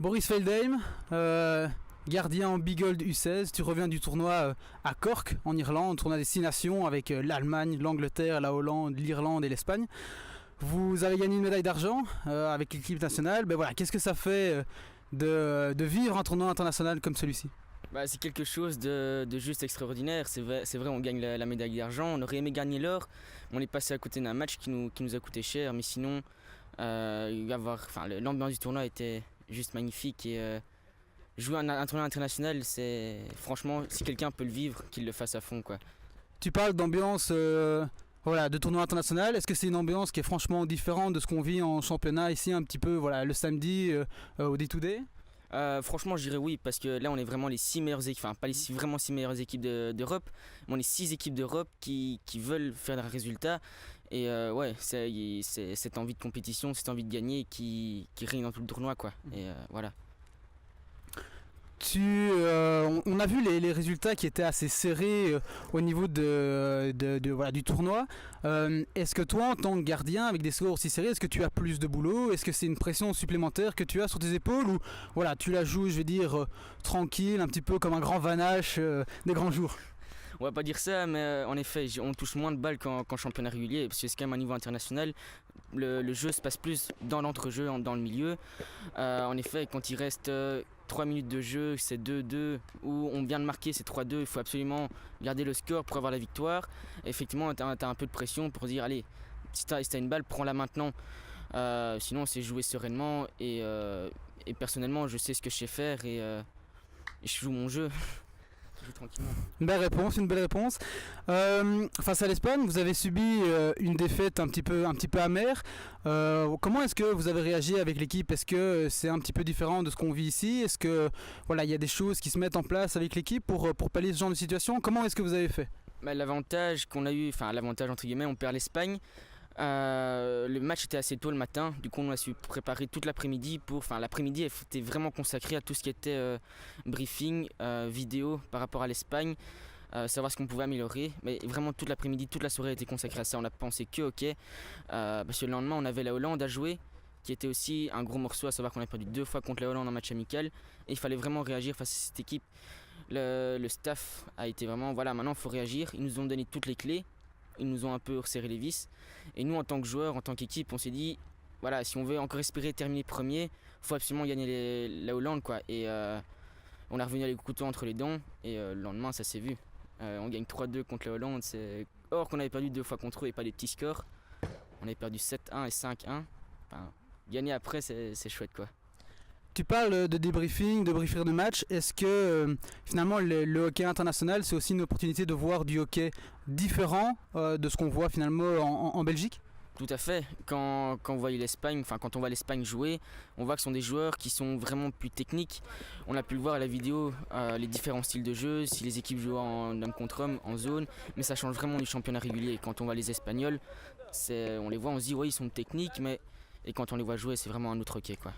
Boris Feldheim, gardien en Beagle U16, tu reviens du tournoi à Cork en Irlande, tournoi des 6 nations avec l'Allemagne, l'Angleterre, la Hollande, l'Irlande et l'Espagne. Vous avez gagné une médaille d'argent avec l'équipe nationale. Ben voilà, qu'est-ce que ça fait de vivre un tournoi international comme celui-ci? C'est quelque chose de juste extraordinaire. C'est vrai, on gagne la médaille d'argent. On aurait aimé gagner l'or. On est passé à côté d'un match qui nous a coûté cher. Mais sinon, l'ambiance du tournoi était juste magnifique. Et jouer un tournoi international, franchement, si quelqu'un peut le vivre, qu'il le fasse à fond, quoi. Tu parles d'ambiance de tournoi international. Est-ce que c'est une ambiance qui est franchement différente de ce qu'on vit en championnat ici un petit peu le samedi au Day-to-Day? Franchement, je dirais oui, parce que là, on est vraiment les 6 meilleures équipes, enfin pas les 6 vraiment 6 meilleures équipes d'Europe, mais on est 6 équipes d'Europe qui veulent faire des résultats. Et c'est cette envie de compétition, cette envie de gagner qui règne dans tout le tournoi, quoi. Et voilà. On a vu les résultats qui étaient assez serrés au niveau du tournoi. Est-ce que toi, en tant que gardien, avec des scores aussi serrés, est-ce que tu as plus de boulot? Est-ce que c'est une pression supplémentaire que tu as sur tes épaules? Ou tu la joues, je vais dire, tranquille, un petit peu comme un grand Vanache des grands jours? On va pas dire ça, mais en effet, on touche moins de balles qu'en championnat régulier, parce que c'est quand même un niveau international. Le jeu se passe plus dans l'entrejeu, dans le milieu. En effet, quand il reste 3 minutes de jeu, c'est 2-2, ou on vient de marquer, c'est 3-2, il faut absolument garder le score pour avoir la victoire. Et effectivement, tu as un peu de pression pour dire, allez, si tu as une balle, prends-la maintenant. Sinon, c'est jouer sereinement, et personnellement, je sais ce que je sais faire, et je joue mon jeu. Tranquillement. Une belle réponse. Face à l'Espagne, vous avez subi une défaite un petit peu amère. Comment est-ce que vous avez réagi avec l'équipe? Est-ce que c'est un petit peu différent de ce qu'on vit ici? Est-ce que il y a des choses qui se mettent en place avec l'équipe pour pallier ce genre de situation? Comment est-ce que vous avez fait? L'avantage qu'on a eu, l'avantage entre guillemets, on perd l'Espagne. Le match était assez tôt le matin, du coup on a su préparer toute l'après-midi l'après-midi était vraiment consacrée à tout ce qui était briefing, vidéo par rapport à l'Espagne, savoir ce qu'on pouvait améliorer, mais vraiment toute l'après-midi, toute la soirée a été consacrée à ça. On a pensé que hockey, parce que le lendemain on avait la Hollande à jouer, qui était aussi un gros morceau, à savoir qu'on a perdu 2 fois contre la Hollande en match amical, et il fallait vraiment réagir face à cette équipe. Le staff a été vraiment, maintenant il faut réagir, ils nous ont donné toutes les clés. Ils nous ont un peu resserré les vis. Et nous, en tant que joueurs, en tant qu'équipe, on s'est dit, si on veut encore espérer terminer premier, il faut absolument gagner la Hollande, quoi. Et on est revenu avec le couteau entre les dents. Et le lendemain, ça s'est vu. On gagne 3-2 contre la Hollande. Or qu'on avait perdu 2 fois contre eux et pas des petits scores. On avait perdu 7-1 et 5-1. Gagner après, c'est chouette, quoi. Tu parles de débriefing, de briefer de match. Est-ce que finalement le hockey international, c'est aussi une opportunité de voir du hockey différent de ce qu'on voit finalement en Belgique? Tout à fait. Quand on voit l'Espagne, quand on voit l'Espagne jouer, on voit que ce sont des joueurs qui sont vraiment plus techniques. On a pu le voir à la vidéo, les différents styles de jeu, si les équipes jouent en homme contre homme, en zone, mais ça change vraiment du championnat régulier. Quand on voit les Espagnols, on les voit, on se dit ils sont techniques, et quand on les voit jouer, c'est vraiment un autre hockey, quoi.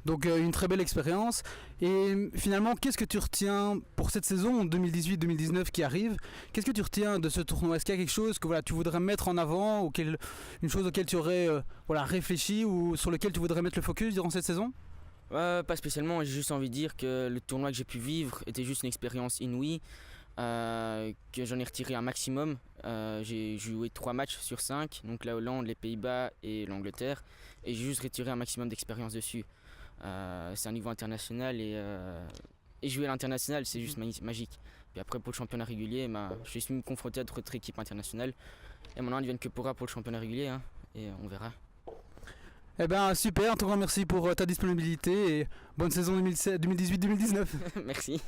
Donc une très belle expérience. Et finalement, qu'est-ce que tu retiens pour cette saison 2018-2019 qui arrive? Qu'est-ce que tu retiens de ce tournoi? Est-ce qu'il y a quelque chose que tu voudrais mettre en avant, ou une chose auquel tu aurais réfléchi, ou sur lequel tu voudrais mettre le focus durant cette saison? Pas spécialement, j'ai juste envie de dire que le tournoi que j'ai pu vivre était juste une expérience inouïe, que j'en ai retiré un maximum. J'ai joué 3 matchs sur 5, donc la Hollande, les Pays-Bas et l'Angleterre, et j'ai juste retiré un maximum d'expérience dessus. C'est un niveau international, et jouer à l'international, c'est juste magique. Puis après, pour le championnat régulier, je suis me confronté à d'autres équipes internationales, et maintenant, ils viennent que pour le championnat régulier, et on verra. Eh bien super, un tout grand merci pour ta disponibilité, et bonne saison 2018-2019. Merci.